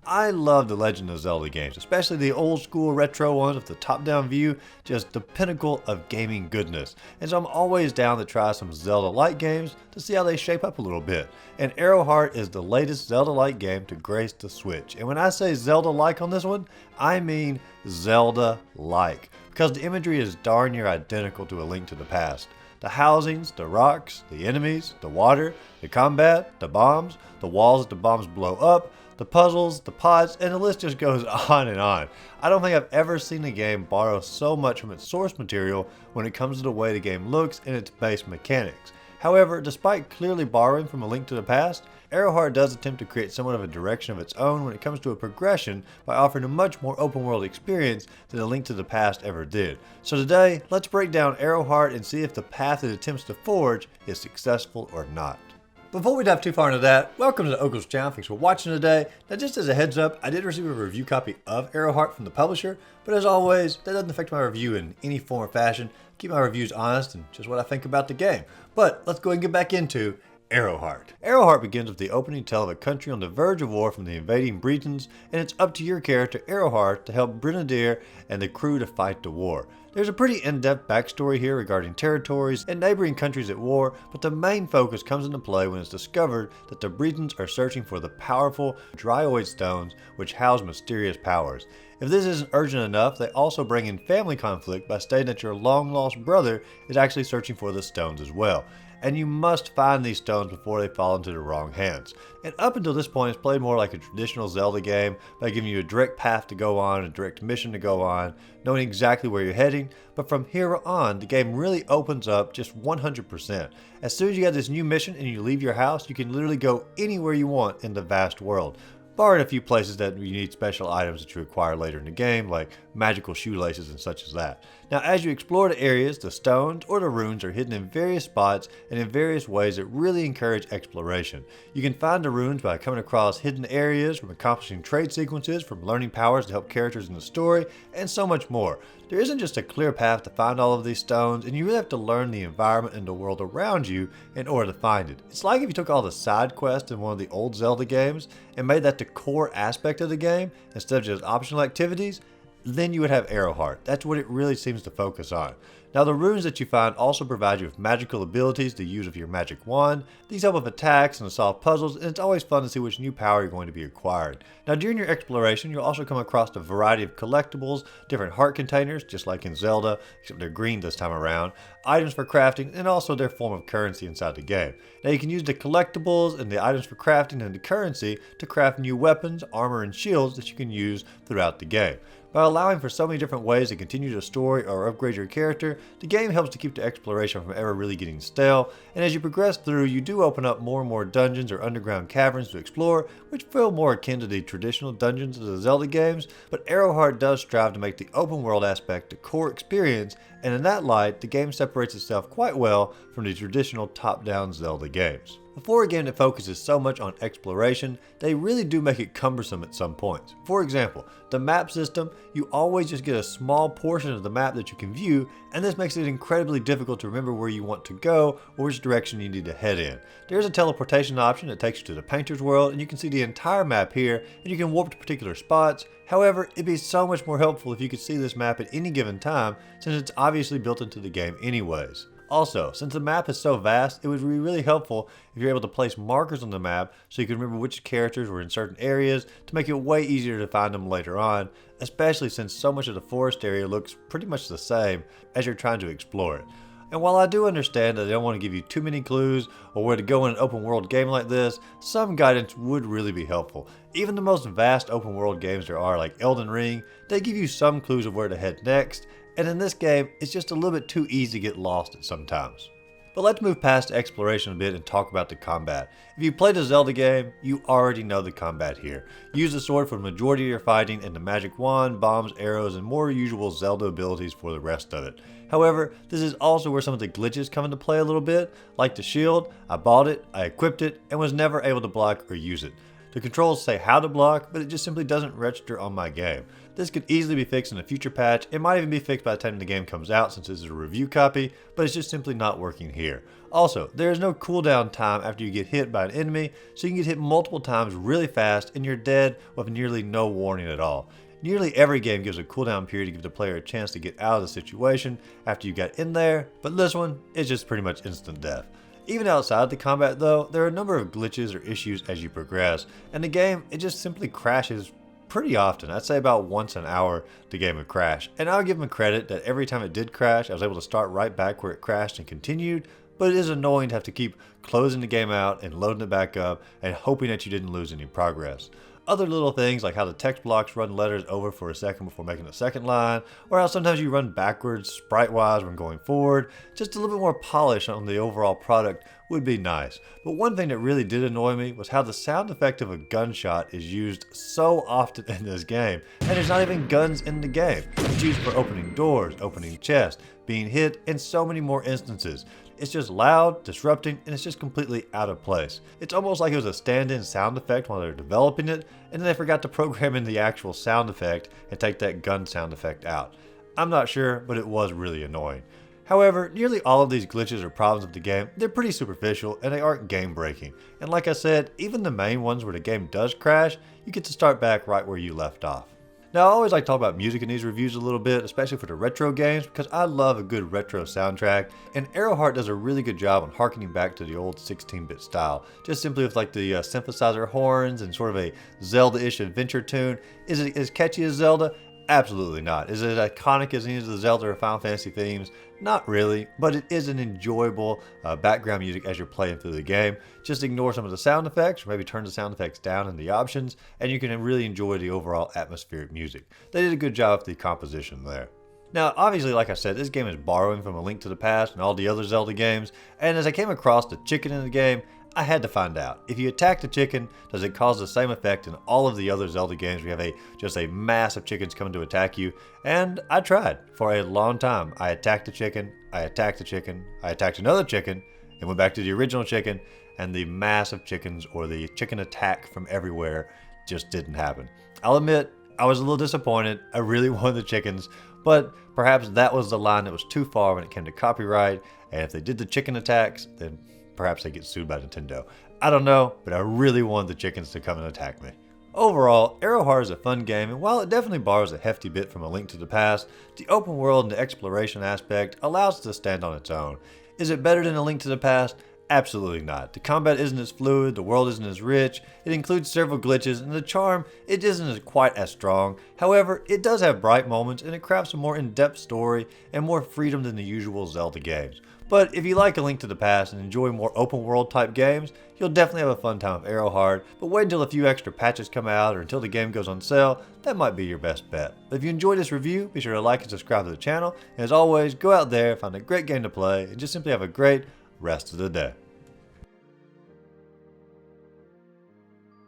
I love the Legend of Zelda games, especially the old school retro ones with the top-down view, just the pinnacle of gaming goodness. And so I'm always down to try some Zelda-like games to see how they shape up a little bit. And Airoheart is the latest Zelda-like game to grace the Switch. And when I say Zelda-like on this one, I mean Zelda-like. Because the imagery is darn near identical to A Link to the Past. The housings, the rocks, the enemies, the water, the combat, the bombs, the walls that the bombs blow up, the puzzles, the pods, and the list just goes on and on. I don't think I've ever seen a game borrow so much from its source material when it comes to the way the game looks and its base mechanics. However, despite clearly borrowing from A Link to the Past, Airoheart does attempt to create somewhat of a direction of its own when it comes to a progression by offering a much more open world experience than A Link to the Past ever did. So today, let's break down Airoheart and see if the path it attempts to forge is successful or not. Before we dive too far into that, welcome to the Oakle's channel. Thanks for watching today. Now, just as a heads up, I did receive a review copy of Airoheart from the publisher, but as always, that doesn't affect my review in any form or fashion. Keep my reviews honest and just what I think about the game. But let's go ahead and get back into Airoheart. Airoheart begins with the opening tale of a country on the verge of war from the invading Bretons, and it's up to your character, Airoheart, to help Brigadier and the crew to fight the war. There's a pretty in-depth backstory here regarding territories and neighboring countries at war, but the main focus comes into play when it's discovered that the Bretons are searching for the powerful Dryoid stones which house mysterious powers. If this isn't urgent enough, they also bring in family conflict by stating that your long-lost brother is actually searching for the stones as well. And you must find these stones before they fall into the wrong hands. And up until this point, it's played more like a traditional Zelda game by giving you a direct path to go on, a direct mission to go on, knowing exactly where you're heading. But from here on, the game really opens up just 100%. As soon as you get this new mission and you leave your house, you can literally go anywhere you want in the vast world. Barring a few places that you need special items that you acquire later in the game, like magical shoelaces and such as that. Now, as you explore the areas, the stones or the runes are hidden in various spots and in various ways that really encourage exploration. You can find the runes by coming across hidden areas, from accomplishing trade sequences, from learning powers to help characters in the story, and so much more. There isn't just a clear path to find all of these stones, and you really have to learn the environment and the world around you in order to find it. It's like if you took all the side quests in one of the old Zelda games and made that the core aspect of the game instead of just optional activities, then you would have Airoheart. That's what it really seems to focus on. Now, the runes that you find also provide you with magical abilities to use with your magic wand. These help with attacks and to solve puzzles, and it's always fun to see which new power you're going to be acquired. Now, during your exploration, you'll also come across a variety of collectibles, different heart containers, just like in Zelda, except they're green this time around, items for crafting, and also their form of currency inside the game. Now, you can use the collectibles and the items for crafting and the currency to craft new weapons, armor, and shields that you can use throughout the game. By allowing for so many different ways to continue the story or upgrade your character, the game helps to keep the exploration from ever really getting stale, and as you progress through, you do open up more and more dungeons or underground caverns to explore, which feel more akin to the traditional dungeons of the Zelda games, but Airoheart does strive to make the open world aspect the core experience, and in that light, the game separates itself quite well from the traditional top-down Zelda games. For a game that focuses so much on exploration, they really do make it cumbersome at some points. For example, the map system, you always just get a small portion of the map that you can view, and this makes it incredibly difficult to remember where you want to go or which direction you need to head in. There's a teleportation option that takes you to the painter's world, and you can see the entire map here, and you can warp to particular spots. However, it'd be so much more helpful if you could see this map at any given time, since it's obviously built into the game anyways. Also, since the map is so vast, it would be really helpful if you're able to place markers on the map so you can remember which characters were in certain areas to make it way easier to find them later on, especially since so much of the forest area looks pretty much the same as you're trying to explore it. And while I do understand that they don't want to give you too many clues or where to go in an open world game like this, some guidance would really be helpful. Even the most vast open world games there are, like Elden Ring, they give you some clues of where to head next, and in this game, it's just a little bit too easy to get lost at sometimes. But let's move past exploration a bit and talk about the combat. If you played a Zelda game, you already know the combat here. Use the sword for the majority of your fighting and the magic wand, bombs, arrows, and more usual Zelda abilities for the rest of it. However, this is also where some of the glitches come into play a little bit. Like the shield, I bought it, I equipped it, and was never able to block or use it. The controls say how to block, but it just simply doesn't register on my game. This could easily be fixed in a future patch. It might even be fixed by the time the game comes out since this is a review copy, but it's just simply not working here. Also, there is no cooldown time after you get hit by an enemy, so you can get hit multiple times really fast and you're dead with nearly no warning at all. Nearly every game gives a cooldown period to give the player a chance to get out of the situation after you got in there, but this one is just pretty much instant death. Even outside the combat though, there are a number of glitches or issues as you progress, and the game, it just simply crashes pretty often. I'd say about once an hour the game would crash, and I'll give them credit that every time it did crash, I was able to start right back where it crashed and continued, but it is annoying to have to keep closing the game out and loading it back up and hoping that you didn't lose any progress. Other little things like how the text blocks run letters over for a second before making a second line, or how sometimes you run backwards sprite-wise when going forward. Just a little bit more polish on the overall product would be nice. But one thing that really did annoy me was how the sound effect of a gunshot is used so often in this game, and there's not even guns in the game. It's used for opening doors, opening chests, being hit, and so many more instances. It's just loud, disrupting, and it's just completely out of place. It's almost like it was a stand-in sound effect while they were developing it, and then they forgot to program in the actual sound effect and take that gun sound effect out. I'm not sure, but it was really annoying. However, nearly all of these glitches or problems of the game, they're pretty superficial and they aren't game breaking. And like I said, even the main ones where the game does crash, you get to start back right where you left off. Now, I always like to talk about music in these reviews a little bit, especially for the retro games, because I love a good retro soundtrack, and Airoheart does a really good job on harkening back to the old 16-bit style, just simply with like the synthesizer horns and sort of a Zelda-ish adventure tune. Is it as catchy as Zelda? Absolutely not. Is it as iconic as any of the Zelda or Final Fantasy themes? Not really, but it is an enjoyable background music as you're playing through the game. Just ignore some of the sound effects, or maybe turn the sound effects down in the options, and you can really enjoy the overall atmospheric music. They did a good job with the composition there. Now, obviously, like I said, this game is borrowing from A Link to the Past and all the other Zelda games, and as I came across the chicken in the game, I had to find out. If you attack the chicken, does it cause the same effect in all of the other Zelda games? We have just a mass of chickens coming to attack you. And I tried for a long time. I attacked the chicken, I attacked the chicken, I attacked another chicken, and went back to the original chicken, and the mass of chickens or the chicken attack from everywhere just didn't happen. I'll admit, I was a little disappointed. I really wanted the chickens, but perhaps that was the line that was too far when it came to copyright, and if they did the chicken attacks, then perhaps they get sued by Nintendo. I don't know, but I really wanted the chickens to come and attack me. Overall, Airoheart is a fun game, and while it definitely borrows a hefty bit from A Link to the Past, the open world and the exploration aspect allows it to stand on its own. Is it better than A Link to the Past? Absolutely not. The combat isn't as fluid, the world isn't as rich, it includes several glitches, and the charm, it isn't quite as strong. However, it does have bright moments, and it crafts a more in-depth story and more freedom than the usual Zelda games. But if you like A Link to the Past and enjoy more open world type games, you'll definitely have a fun time with Airoheart, but wait until a few extra patches come out or until the game goes on sale. That might be your best bet. But if you enjoyed this review, be sure to like and subscribe to the channel, and as always, go out there, find a great game to play, and just simply have a great rest of the day.